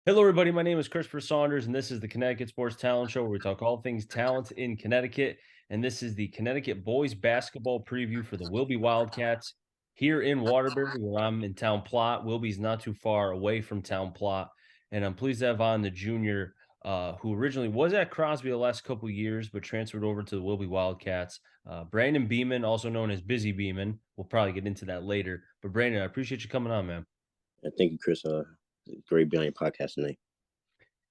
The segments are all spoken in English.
Hello, everybody. My name is Christopher Saunders, and this is the Connecticut Sports Talent Show, where we talk all things talent in Connecticut. And this is the Connecticut boys basketball preview for the Wilby Wildcats here in Waterbury, where I'm in Town Plot. Wilby's not too far away from Town Plot, and I'm pleased to have on the junior who originally was at Crosby the last couple of years, but transferred over to the Wilby Wildcats. Brandon Beamon, also known as Busy Beamon. We'll probably get into that later. But Brandon, I appreciate you coming on, man. Thank you, Chris. Great being on your podcast tonight.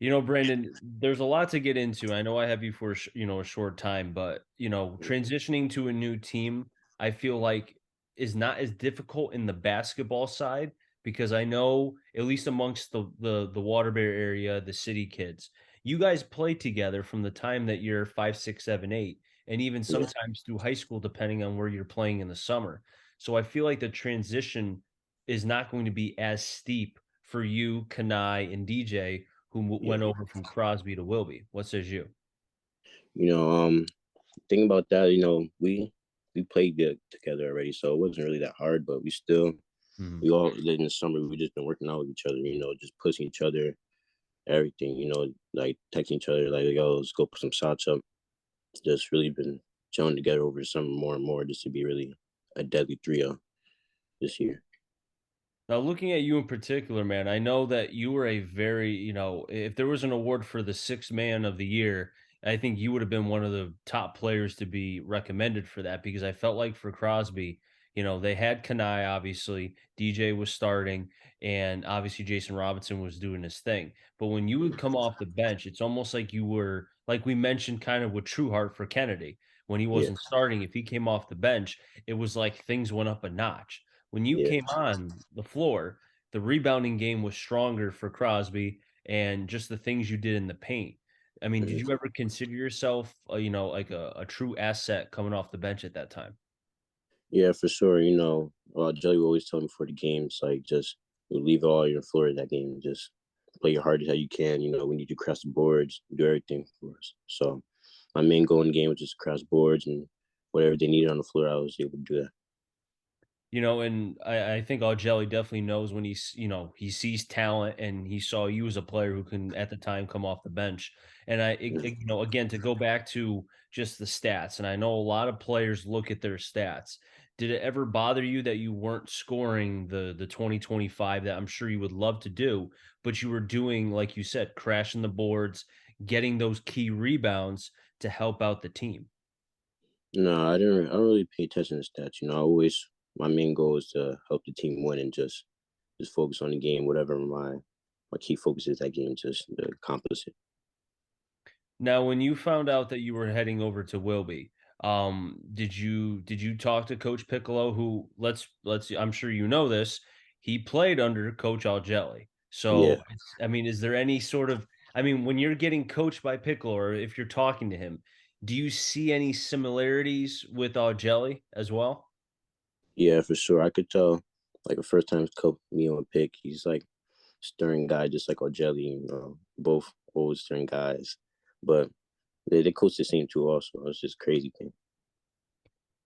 Brandon, there's a lot to get into. I know I have you for a short time, but transitioning to a new team, I feel like is not as difficult in the basketball side because I know at least amongst the Waterbury area, the city kids, you guys play together from the time that you're 5, 6, 7, 8, and even Yeah, sometimes through high school, depending on where you're playing in the summer. So I feel like the transition is not going to be as steep for you, Kanai, and DJ who yeah. went over from Crosby to Wilby. What says you? You know, Thing about that, we played good together already, so it wasn't really that hard. But Mhm. we all in the summer we just been working out with each other. Just pushing each other, everything. Like texting each other, like yo, let's go put some shots up. Just really been gelling together over the summer more and more, just to be really a deadly trio this year. Now, looking at you in particular, man, I know that you were a very, if there was an award for the sixth man of the year, I think you would have been one of the top players to be recommended for that because I felt like for Crosby, they had Kanai, obviously, DJ was starting, and obviously Jason Robinson was doing his thing. But when you would come off the bench, it's almost like you were, like we mentioned kind of with Trueheart for Kennedy, when he Yeah, wasn't starting, if he came off the bench, it was like things went up a notch. When you yeah. came on the floor, the rebounding game was stronger for Crosby and just the things you did in the paint. I mean, did Mhm. you ever consider yourself, like a true asset coming off the bench at that time? Yeah, for sure. Jelly would always tell me before the games, like just leave all on your floor that game. Just play your hardest how you can. We need to cross the boards, do everything for us. So my main goal in the game was just cross boards and whatever they needed on the floor, I was able to do that. And I think Jelly definitely knows when he sees talent and he saw you as a player who can at the time come off the bench. And Mhm. again, to go back to just the stats, and I know a lot of players look at their stats. Did it ever bother you that you weren't scoring the 2025 that I'm sure you would love to do, but you were doing, like you said, crashing the boards, getting those key rebounds to help out the team? No, I didn't. I don't really pay attention to stats. I always my main goal is to help the team win and just focus on the game. Whatever my key focus is that game, just to accomplish it. Now, when you found out that you were heading over to Wilby, did you talk to Coach Piccolo, who let's I'm sure you know this, he played under Coach Algelli. Yeah. So I mean, is there any sort of when you're getting coached by Piccolo or if you're talking to him, do you see any similarities with Algelli as well? Yeah, for sure. I could tell, like, a first time coach me on pick, he's like stirring guy, just like Jelly, both old stirring guys. But they coach the same too, also. It's just crazy thing.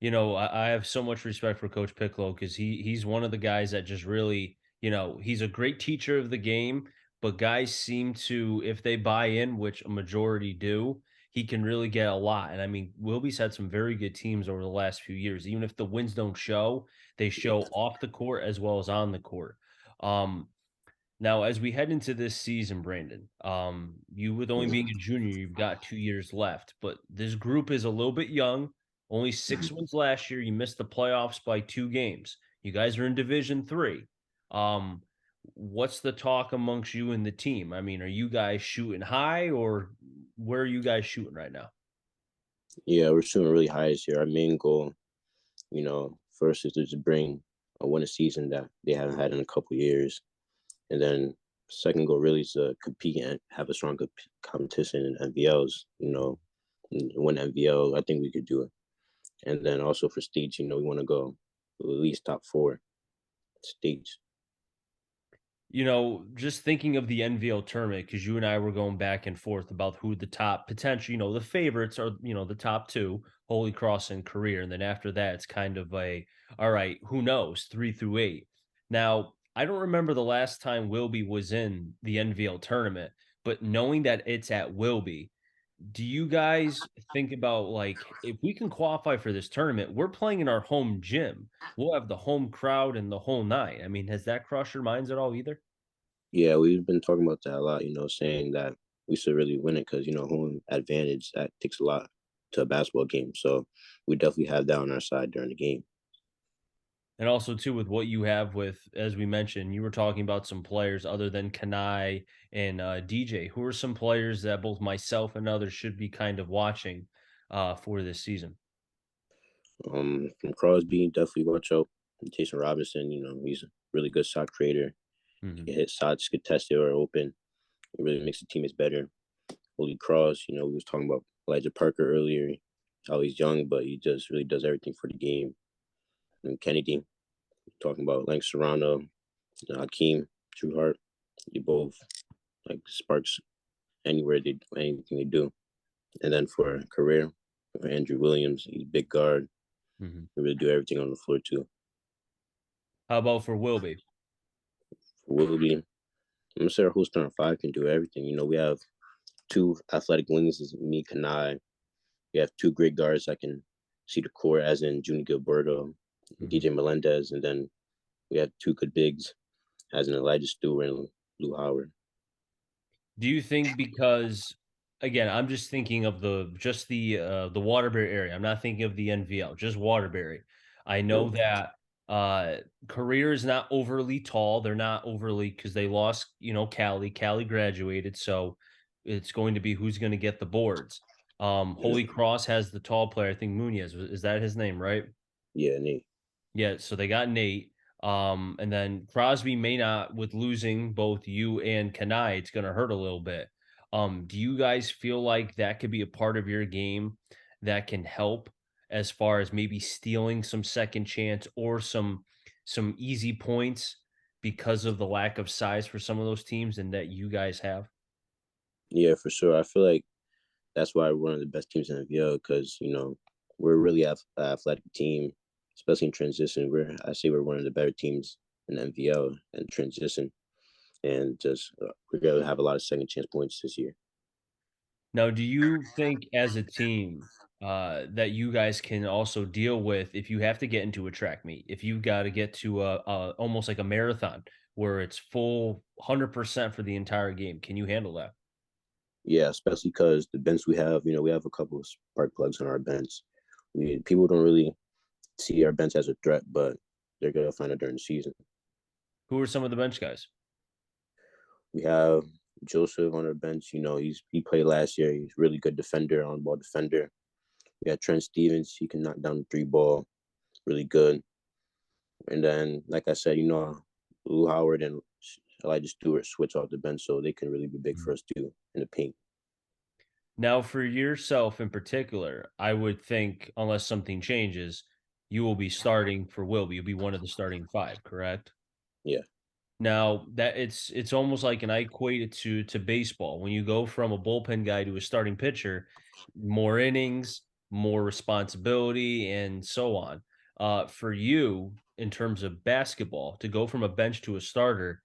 I have so much respect for Coach Piccolo because he's one of the guys that just really, he's a great teacher of the game, but guys seem to, if they buy in, which a majority do, he can really get a lot. And I mean, Wilby's had some very good teams over the last few years. Even if the wins don't show, they show off the court as well as on the court. Um, Now, as we head into this season, Brandon, you with only being a junior, you've got 2 years left, but this group is a little bit young. Only six Mhm. wins last year. You missed the playoffs by 2 games. You guys are in Division 3. Um, what's the talk amongst you and the team? I mean, are you guys shooting high, or where are you guys shooting right now? Yeah, we're shooting really high this year. Our main goal, first is to just bring a win a season that they haven't had in a couple years. And then second goal really is to compete and have a strong competition in NVLs, and win NVL. I think we could do it. And then also for stage, we want to go at least top four stage. Just thinking of the NVL tournament, because you and I were going back and forth about who the top potential, the favorites are, the top two, Holy Cross and Career. And then after that, it's kind of all right, who knows, 3 through 8. Now, I don't remember the last time Wilby was in the NVL tournament, but knowing that it's at Wilby, do you guys think about like if we can qualify for this tournament, we're playing in our home gym. We'll have the home crowd and the whole night. I mean, has that crossed your minds at all either? Yeah, we've been talking about that a lot, saying that we should really win it because, home advantage, that takes a lot to a basketball game. So we definitely have that on our side during the game. And also too with what you have with, as we mentioned, you were talking about some players other than Kanai and DJ. Who are some players that both myself and others should be kind of watching for this season? From Crosby, definitely watch out. Jason Robinson, he's a really good shot creator. He Mhm. can hit shots contested or open. It really makes the teammates better. Holy Cross, we was talking about Elijah Parker earlier. How he's young, but he just really does everything for the game. And Kennedy, talking about Lang Serrano, Hakeem, Trueheart, they both like sparks anywhere they anything they do. And then for career, for Andrew Williams, he's big guard. Mhm. He really do everything on the floor too. How about for Wilby? For Willoughby, I'm gonna say our whole starting five can do everything. We have two athletic wings, is me, Kanai. We have two great guards that can see the court, as in Junior Gilberto, Mhm. DJ Melendez, and then we have two good bigs, as in Elijah Stewart and Lou Howard. Do you think because again, I'm just thinking of the Waterbury area. I'm not thinking of the NVL, just Waterbury. I know Yeah, that career is not overly tall. They're not overly because they lost, Cali. Cali graduated, so it's going to be who's going to get the boards. yeah, Holy Cross has the tall player. I think Munoz is that his name, right? yeah, Nate. Yeah, so they got Nate. And then Crosby may not, with losing both you and Kanai, it's going to hurt a little bit. Do you guys feel like that could be a part of your game that can help as far as maybe stealing some second chance or some easy points because of the lack of size for some of those teams and that you guys have? Yeah, for sure. I feel like that's why we're one of the best teams in the VO because we're a really athletic team, especially in transition. I say we're one of the better teams in NVL and transition, and just we're gonna have a lot of second chance points this year. Now, do you think as a team that you guys can also deal with if you have to get into a track meet, if you got to get to a almost like a marathon where it's full 100% for the entire game? Can you handle that? Yeah, especially because the bench we have, we have a couple of spark plugs on our bench. People don't really see our bench as a threat, but they're gonna find it during the season. Who are some of the bench guys? We have Joseph on our bench. He played last year. He's a really good defender, on ball defender. We have Trent Stevens. He can knock down the three ball, really good. And then, like I said, Lou Howard and Elijah Stewart switch off the bench, so they can really be big for Mhm. us too in the paint. Now, for yourself in particular, I would think, unless something changes, you will be starting for Wilby. You'll be one of the starting five, correct? Yeah, Now that it's almost like and I equate it to baseball. When you go from a bullpen guy to a starting pitcher, more innings, more responsibility, and so on. For you, in terms of basketball, to go from a bench to a starter,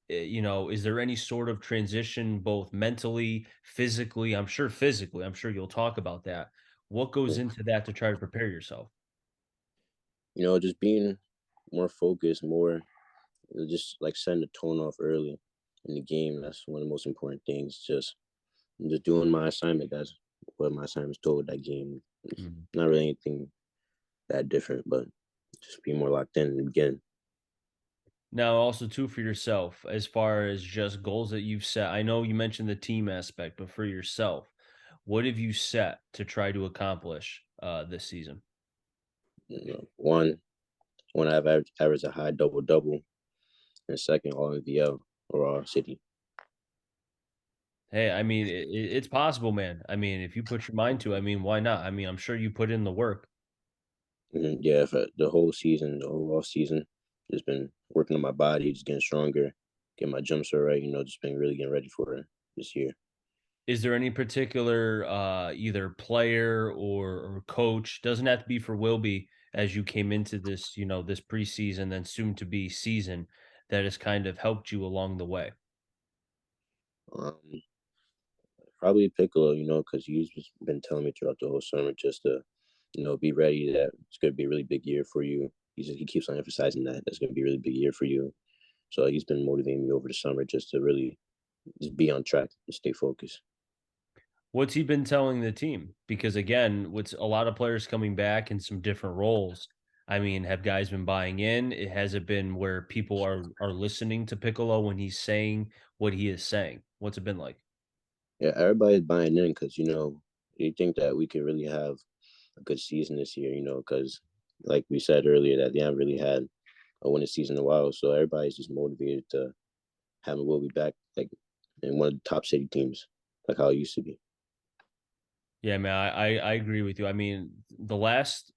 is there any sort of transition, both mentally, physically? I'm sure physically. I'm sure you'll talk about that. What goes into that to try to prepare yourself? just being more focused, more just like setting the tone off early in the game. That's one of the most important things. Just doing my assignment. That's what my assignment's told that game. It's Mhm. not really anything that different, but just be more locked in again. Now, also too for yourself, as far as just goals that you've set. I know you mentioned the team aspect, but for yourself, what have you set to try to accomplish this season? One I've averaged a high double double, and second all NVL or all city. Hey, I mean, it's possible, man. I mean, if you put your mind to it, I mean, why not? I mean, I'm sure you put in the work. Yeah, for the whole season, the whole off season, just been working on my body, just getting stronger, getting my jump shot right. Just been really getting ready for this year. Is there any particular either player or coach? Doesn't have to be for Wilby as you came into this, this preseason, then soon to be season. that has kind of helped you along the way? Um, Probably Piccolo, because he's just been telling me throughout the whole summer just to, be ready that it's going to be a really big year for you. He keeps on emphasizing that that's going to be a really big year for you. So he's been motivating me over the summer just to really just be on track and stay focused. What's he been telling the team? Because again, with a lot of players coming back in some different roles, I mean, have guys been buying in? It has it been where people are listening to Piccolo when he's saying what he is saying? What's it been like? Yeah, everybody's buying in because they think that we could really have a good season this year. Because like we said earlier, that they haven't really had a winning season in a while, so everybody's just motivated to have a Wilby back, like in one of the top city teams, like how it used to be. Yeah, man, I agree with you. I mean, the last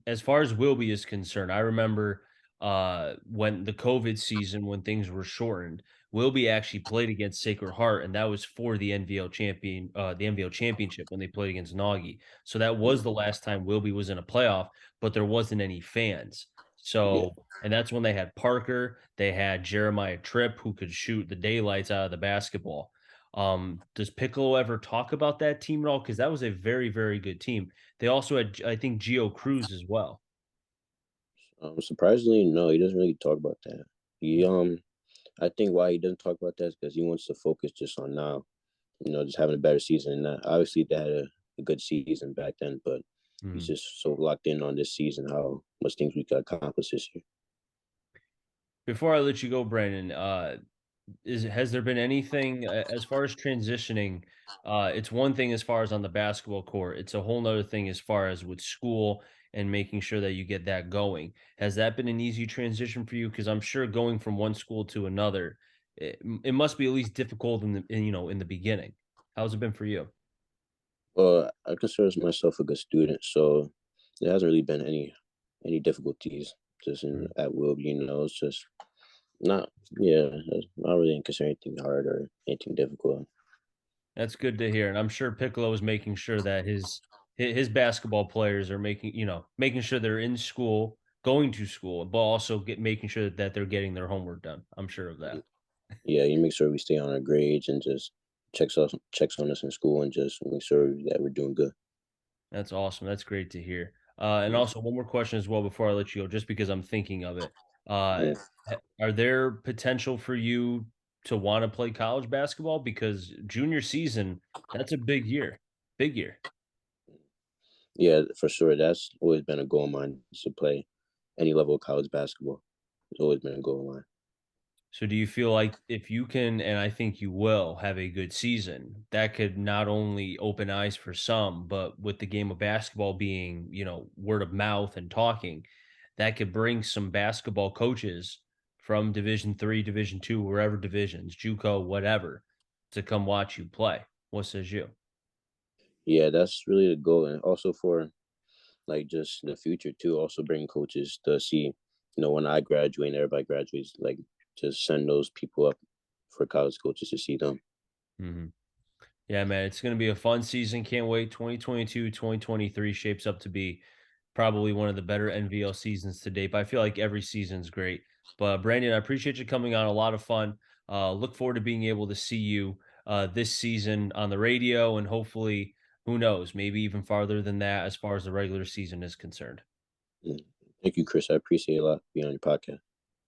as far as Wilby is concerned, I remember when the COVID season when things were shortened, Wilby actually played against Sacred Heart, and that was for the NVL championship when they played against Nagy. So that was Mm, the last time Wilby was in a playoff, but there wasn't any fans. yeah. So and that's when they had Parker, they had Jeremiah Tripp who could shoot the daylights out of the basketball. Does Piccolo ever talk about that team at all? Because that was a very, very good team. They also had, I think, Geo Cruz as well. Surprisingly, no, he doesn't really talk about that. I think why he doesn't talk about that is because he wants to focus just on now. Just having a better season. And obviously, they had a good season back then, but he's Mhm. just so locked in on this season, how much things we could accomplish this year. Before I let you go, Brandon, is has there been anything as far as transitioning? It's one thing as far as on the basketball court. It's a whole nother thing as far as with school and making sure that you get that going. Has that been an easy transition for you? Because I'm sure going from one school to another, it must be at least difficult in the beginning. How's it been for you? Well, I consider myself a good student, so there hasn't really been any difficulties just at Wilby. It's just not yeah, it's not really consider anything hard or anything difficult. That's good to hear, and I'm sure Piccolo is making sure that his basketball players are making sure they're in school, going to school, but also making sure that they're getting their homework done. I'm sure of that. Yeah, he makes sure we stay on our grades and just checks on us in school and just make sure that we're doing good. That's awesome. That's great to hear. And Mm, also one more question as well before I let you go, just because I'm thinking of it. Uh, mm. are there potential for you to want to play college basketball? Because junior season, that's a big year. Yeah, for sure. That's always been a goal of mine is to play any level of college basketball. It's always been a goal of mine. So do you feel like if you can, and I think you will, have a good season, that could not only open eyes for some, but with the game of basketball being, word of mouth and talking, that could bring some basketball coaches from Division 3, Division 2, wherever divisions, JUCO, whatever, to come watch you play. What says you? Yeah, that's really the goal, and also for like just the future too. Also bring coaches to see, when I graduate and everybody graduates, like just send those people up for college coaches to see them. hmm Yeah, man, it's going to be a fun season. Can't wait. 2022, 2023 shapes up to be probably one of the better NVL seasons to date. But I feel like every season's great. But Brandon, I appreciate you coming on. A lot of fun. Look forward to being able to see you this season on the radio and hopefully, who knows, maybe even farther than that as far as the regular season is concerned. Mm. Thank you, Chris. I appreciate it a lot being on your podcast.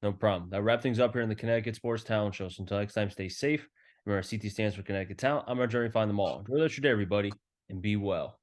No problem. That wrap things up here in the Connecticut Sports Talent Show. So until next time, stay safe. Remember, CT stands for Connecticut Talent. I'm our journey, find them all. Enjoy the rest of your day, everybody, and be well.